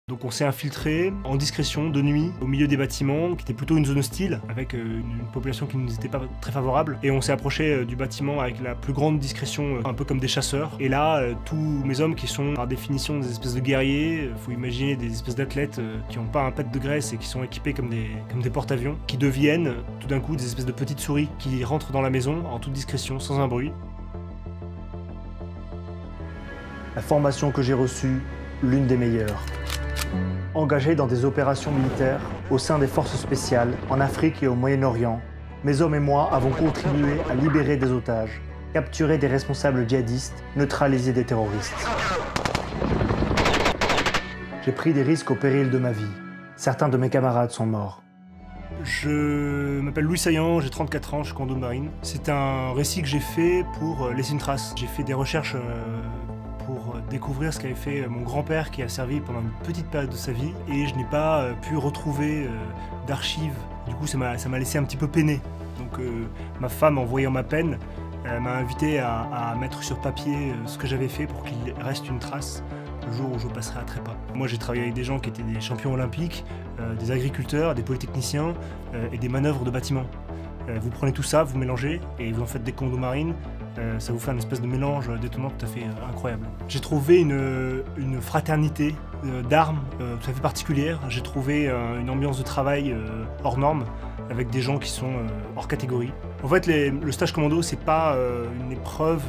Donc on s'est infiltré en discrétion, de nuit, au milieu des bâtiments, qui était plutôt une zone hostile, avec une population qui ne nous était pas très favorable. Et on s'est approché du bâtiment avec la plus grande discrétion, un peu comme des chasseurs. Et là, tous mes hommes qui sont par définition des espèces de guerriers, faut imaginer des espèces d'athlètes qui n'ont pas un pet de graisse et qui sont équipés comme des porte-avions, qui deviennent tout d'un coup des espèces de petites souris qui rentrent dans la maison en toute discrétion, sans un bruit. La formation que j'ai reçue, l'une des meilleures. Engagés dans des opérations militaires au sein des forces spéciales en Afrique et au Moyen-Orient, mes hommes et moi avons contribué à libérer des otages, capturer des responsables djihadistes, neutraliser des terroristes. J'ai pris des risques au péril de ma vie. Certains de mes camarades sont morts. Je m'appelle Louis Saillant, j'ai 34 ans, je suis commando de marine. C'est un récit que j'ai fait pour laisser une trace. J'ai fait des recherches pour découvrir ce qu'avait fait mon grand-père qui a servi pendant une petite période de sa vie et je n'ai pas pu retrouver d'archives. Du coup ça m'a laissé un petit peu peiner. Donc ma femme, en voyant ma peine, m'a invité à mettre sur papier ce que j'avais fait pour qu'il reste une trace le jour où je passerai à trépas. Moi j'ai travaillé avec des gens qui étaient des champions olympiques, des agriculteurs, des polytechniciens et des manœuvres de bâtiments. Vous prenez tout ça, vous mélangez et vous en faites des commandos marines. Ça vous fait un espèce de mélange détonnant tout à fait incroyable. J'ai trouvé une fraternité d'armes tout à fait particulière. J'ai trouvé une ambiance de travail hors norme, avec des gens qui sont hors catégorie. En fait, le stage commando, c'est pas une épreuve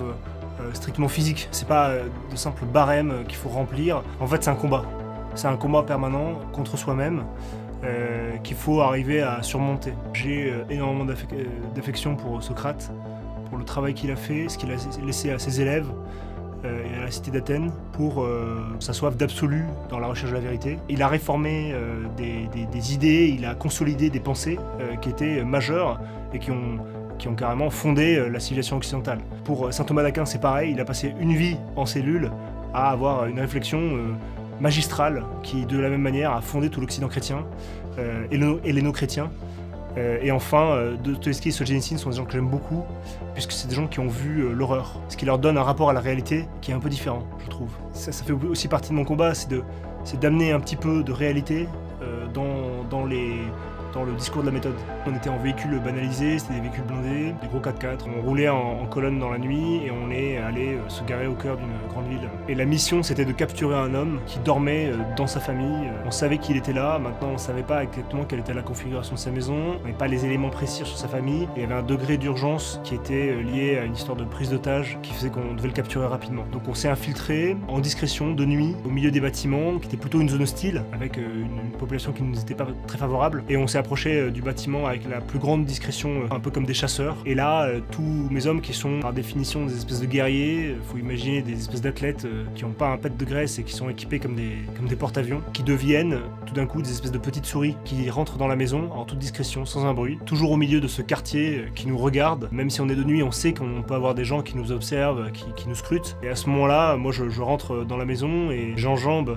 strictement physique. C'est pas de simples barèmes qu'il faut remplir. En fait, c'est un combat. C'est un combat permanent contre soi-même. Qu'il faut arriver à surmonter. J'ai énormément d'affection pour Socrate, pour le travail qu'il a fait, ce qu'il a laissé à ses élèves et à la cité d'Athènes, pour sa soif d'absolu dans la recherche de la vérité. Il a réformé des idées, il a consolidé des pensées qui étaient majeures et qui ont carrément fondé la civilisation occidentale. Pour saint Thomas d'Aquin, c'est pareil, il a passé une vie en cellule à avoir une réflexion magistrale qui, de la même manière, a fondé tout l'Occident chrétien, helléno-chrétien. Et enfin, Dostoïevski et Solzhenitsyn sont des gens que j'aime beaucoup, puisque c'est des gens qui ont vu l'horreur, ce qui leur donne un rapport à la réalité qui est un peu différent, je trouve. Ça fait aussi partie de mon combat, c'est d'amener un petit peu de réalité dans le discours de la méthode. On était en véhicule banalisé, c'était des véhicules blindés, des gros 4x4. On roulait en colonne dans la nuit et on est allé se garer au cœur d'une grande ville. Et la mission, c'était de capturer un homme qui dormait dans sa famille. On savait qu'il était là, maintenant on savait pas exactement quelle était la configuration de sa maison, on n'avait pas les éléments précis sur sa famille. Et il y avait un degré d'urgence qui était lié à une histoire de prise d'otage qui faisait qu'on devait le capturer rapidement. Donc on s'est infiltré en discrétion, de nuit, au milieu des bâtiments, qui était plutôt une zone hostile, avec une population qui ne nous était pas très favorable. Et on s'est approché du bâtiment avec la plus grande discrétion, un peu comme des chasseurs. Et là, tous mes hommes qui sont par définition des espèces de guerriers, faut imaginer des espèces d'athlètes qui n'ont pas un pet de graisse et qui sont équipés comme des porte-avions, qui deviennent tout d'un coup des espèces de petites souris qui rentrent dans la maison en toute discrétion, sans un bruit, toujours au milieu de ce quartier qui nous regarde. Même si on est de nuit, on sait qu'on peut avoir des gens qui nous observent, qui nous scrutent. Et à ce moment-là, moi je rentre dans la maison et j'enjambe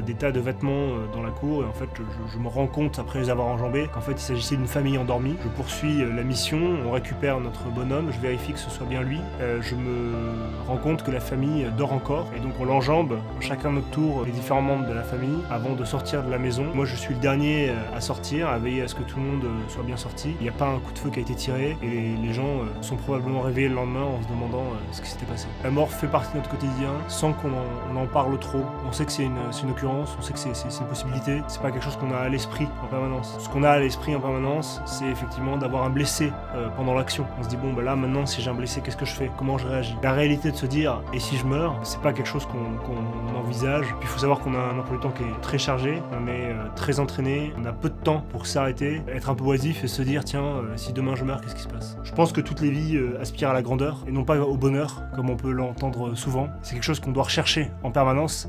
des tas de vêtements dans la cour. Et en fait, je me rends compte, après les avoir enjambés, qu'en fait il s'agissait d'une famille endormie. Je poursuis la mission, on récupère notre bonhomme, je vérifie que ce soit bien lui. Je me rends compte que la famille dort encore et donc on l'enjambe chacun notre tour les différents membres de la famille avant de sortir de la maison. Moi je suis le dernier à sortir, à veiller à ce que tout le monde soit bien sorti. Il n'y a pas un coup de feu qui a été tiré et les gens sont probablement réveillés le lendemain en se demandant ce qui s'était passé. La mort fait partie de notre quotidien sans qu'on en parle trop. On sait que c'est une occurrence, on sait que c'est une possibilité. C'est pas quelque chose qu'on a à l'esprit en permanence. Ce qu'on a à l'esprit en permanence, c'est effectivement d'avoir un blessé pendant l'action. On se dit bon bah là maintenant si j'ai un blessé, qu'est-ce que je fais? Comment je réagis? La réalité de se dire et si je meurs, c'est pas quelque chose qu'on envisage. Puis il faut savoir qu'on a un emploi du temps qui est très chargé, on est très entraîné, on a peu de temps pour s'arrêter, être un peu oisif et se dire tiens si demain je meurs, qu'est-ce qui se passe? Je pense que toutes les vies aspirent à la grandeur et non pas au bonheur comme on peut l'entendre souvent. C'est quelque chose qu'on doit rechercher en permanence